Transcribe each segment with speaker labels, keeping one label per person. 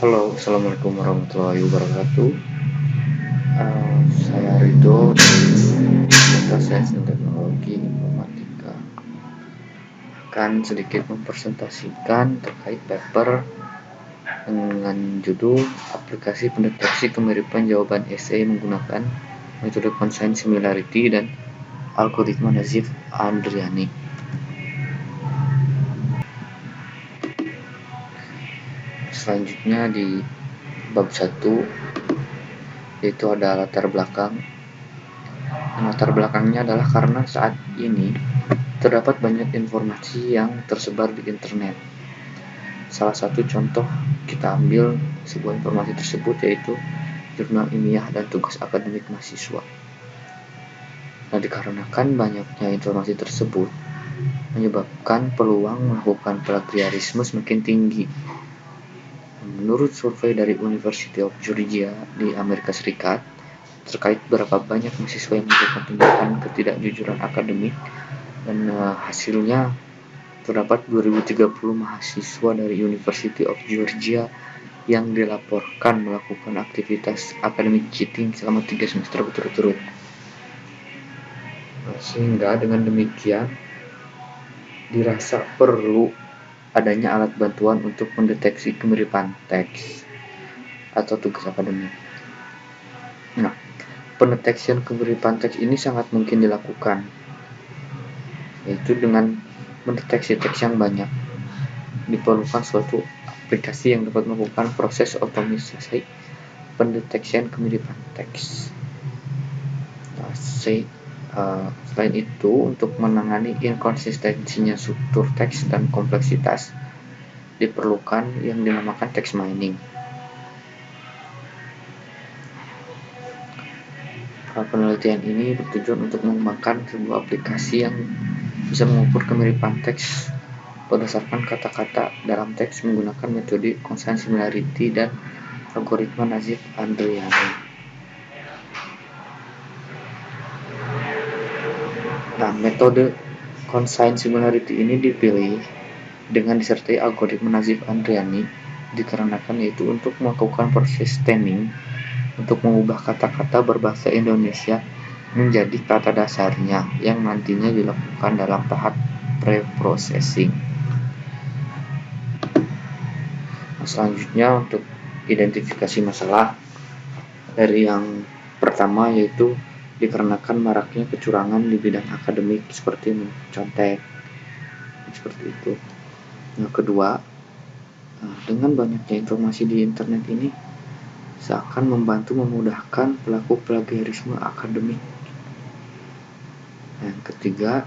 Speaker 1: Halo, assalamualaikum warahmatullahi wabarakatuh. Saya Rido dari Fakultas Sains dan Teknologi Informatika. Akan sedikit mempresentasikan terkait paper dengan judul aplikasi pendeteksi kemiripan jawaban esai menggunakan metode Constant Similarity dan algoritma Nazif Andriani. Selanjutnya di bab 1 yaitu ada latar belakang. Latar belakangnya adalah karena saat ini terdapat banyak informasi yang tersebar di internet. Salah satu contoh kita ambil sebuah informasi tersebut yaitu jurnal ilmiah dan tugas akademik mahasiswa. Nah, dikarenakan banyaknya informasi tersebut menyebabkan peluang melakukan plagiarisme semakin tinggi. Menurut survei dari University of Georgia di Amerika Serikat terkait berapa banyak mahasiswa yang melakukan tindakan ketidakjujuran akademik, dan hasilnya terdapat 2030 mahasiswa dari University of Georgia yang dilaporkan melakukan aktivitas akademik cheating selama 3 semester berturut-turut. Sehingga dengan demikian dirasa perlu adanya alat bantuan untuk mendeteksi kemiripan teks atau tugas akademik. Nah, pendeteksian kemiripan teks ini sangat mungkin dilakukan, yaitu dengan mendeteksi teks yang banyak. Diperlukan suatu aplikasi yang dapat melakukan proses otomatisasi pendeteksian kemiripan teks. Selain itu, untuk menangani inkonsistensinya struktur teks dan kompleksitas, diperlukan yang dinamakan text mining. Penelitian ini bertujuan untuk mengembangkan sebuah aplikasi yang bisa mengukur kemiripan teks berdasarkan kata-kata dalam teks menggunakan metode Constant Similarity dan algoritma Nazif Andriani. Nah, metode Constant Similarity ini dipilih dengan disertai algoritma Nazif Andriani dikarenakan yaitu untuk melakukan proses stemming untuk mengubah kata-kata berbahasa Indonesia menjadi kata dasarnya yang nantinya dilakukan dalam tahap pre-processing. Selanjutnya untuk identifikasi masalah dari yang pertama yaitu dikarenakan maraknya kecurangan di bidang akademik seperti mencontek seperti itu. Yang kedua, dengan banyaknya informasi di internet ini seakan memudahkan pelaku plagiarisme akademik. Yang ketiga,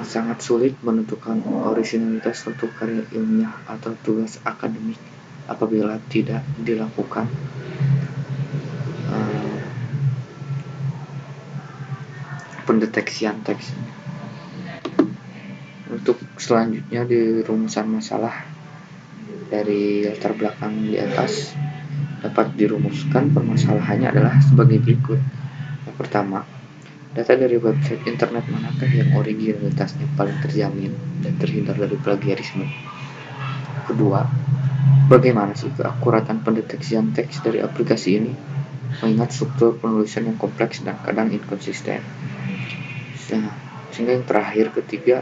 Speaker 1: sangat sulit menentukan originalitas suatu karya ilmiah atau tugas akademik apabila tidak dilakukan pendeteksian teks. Untuk selanjutnya di rumusan masalah dari latar belakang di atas dapat dirumuskan permasalahannya adalah sebagai berikut. Yang pertama, data dari website internet manakah yang originalitasnya paling terjamin dan terhindar dari plagiarisme? Kedua, bagaimana sih keakuratan pendeteksian teks dari aplikasi ini mengingat struktur penulisan yang kompleks dan kadang inkonsisten? Sehingga yang terakhir, ketiga,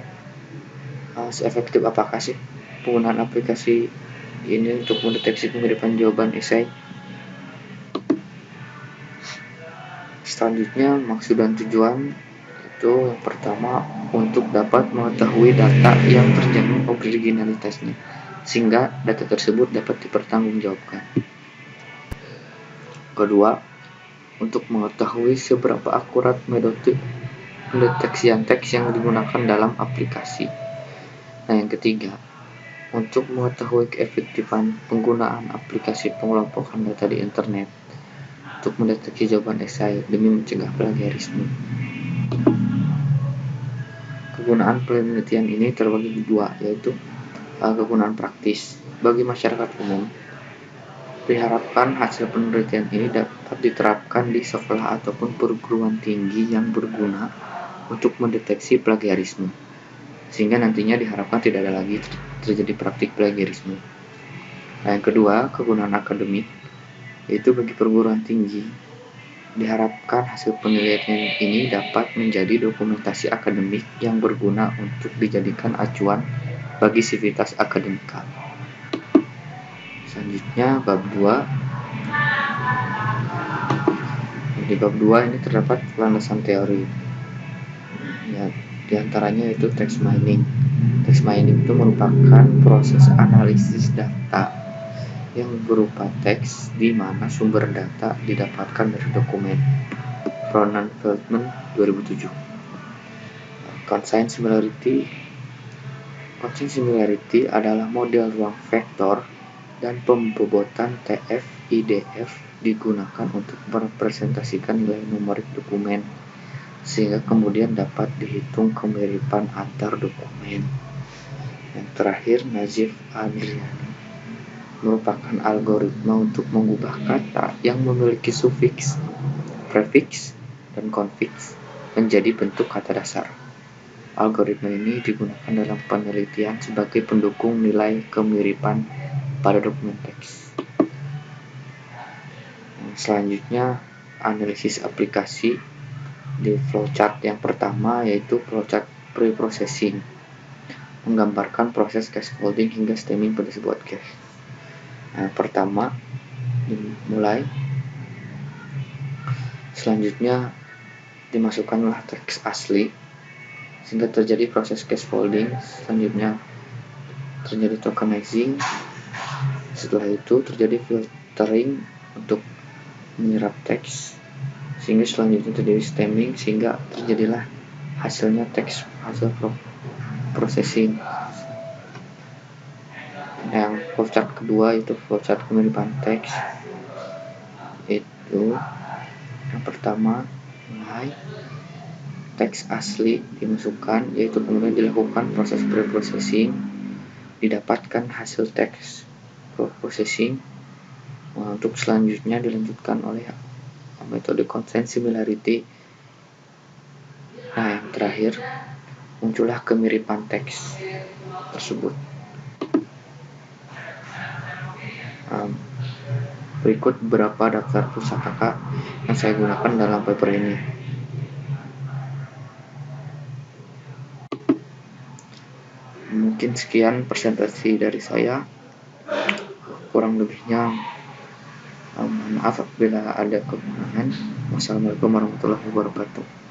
Speaker 1: seefektif apakah sih penggunaan aplikasi ini untuk mendeteksi kemiripan jawaban esai? Selanjutnya, maksud dan tujuan itu yang pertama untuk dapat mengetahui data yang terjamin originalitasnya sehingga data tersebut dapat dipertanggungjawabkan. Kedua, untuk mengetahui seberapa akurat metode pendeteksian teks yang digunakan dalam aplikasi. Nah, yang ketiga, untuk mengetahui keefektifan penggunaan aplikasi pengelompokan data di internet untuk mendeteksi jawaban esai demi mencegah plagiarisme. Kegunaan penelitian ini terbagi dua, yaitu kegunaan praktis. Bagi masyarakat umum, diharapkan hasil penelitian ini dapat diterapkan di sekolah ataupun perguruan tinggi yang berguna untuk mendeteksi plagiarisme, sehingga nantinya diharapkan tidak ada lagi terjadi praktik plagiarisme. Nah, yang kedua, kegunaan akademik, yaitu bagi perguruan tinggi diharapkan hasil penelitian ini dapat menjadi dokumentasi akademik yang berguna untuk dijadikan acuan bagi sivitas akademika. Selanjutnya, bab 2. Di bab 2 ini terdapat landasan teori. Ya, diantaranya itu text mining. Text mining itu merupakan proses analisis data yang berupa teks di mana sumber data didapatkan dari dokumen. Ronan Feldman 2007. Constant similarity adalah model ruang vektor dan pembobotan TF-IDF digunakan untuk merepresentasikan nilai numerik dokumen, sehingga kemudian dapat dihitung kemiripan antar dokumen. Yang terakhir, Najib Adriani merupakan algoritma untuk mengubah kata yang memiliki sufiks, prefiks, dan konfiks menjadi bentuk kata dasar. Algoritma ini digunakan dalam penelitian sebagai pendukung nilai kemiripan pada dokumen teks. Selanjutnya, analisis aplikasi di flowchart yang pertama, yaitu flowchart pre-processing, menggambarkan proses scaffolding hingga stemming pada sebuah cache. Nah, pertama dimulai, selanjutnya dimasukkanlah teks asli sehingga terjadi proses scaffolding. Selanjutnya terjadi tokenizing, setelah itu terjadi filtering untuk menyerap teks, sehingga selanjutnya terjadi stemming sehingga terjadilah hasilnya teks hasil processing. Yang flowchart kedua itu flowchart kemiripan teks, itu yang pertama mulai teks asli dimasukkan, yaitu kemudian dilakukan proses pre-processing, didapatkan hasil teks processing, untuk selanjutnya dilanjutkan oleh metode constant similarity. Nah, yang terakhir muncullah kemiripan teks tersebut. Berikut beberapa daftar pusaka yang saya gunakan dalam paper ini. Mungkin sekian presentasi dari saya, kurang lebihnya maaf apabila ada kekurangan. Wassalamualaikum warahmatullahi wabarakatuh.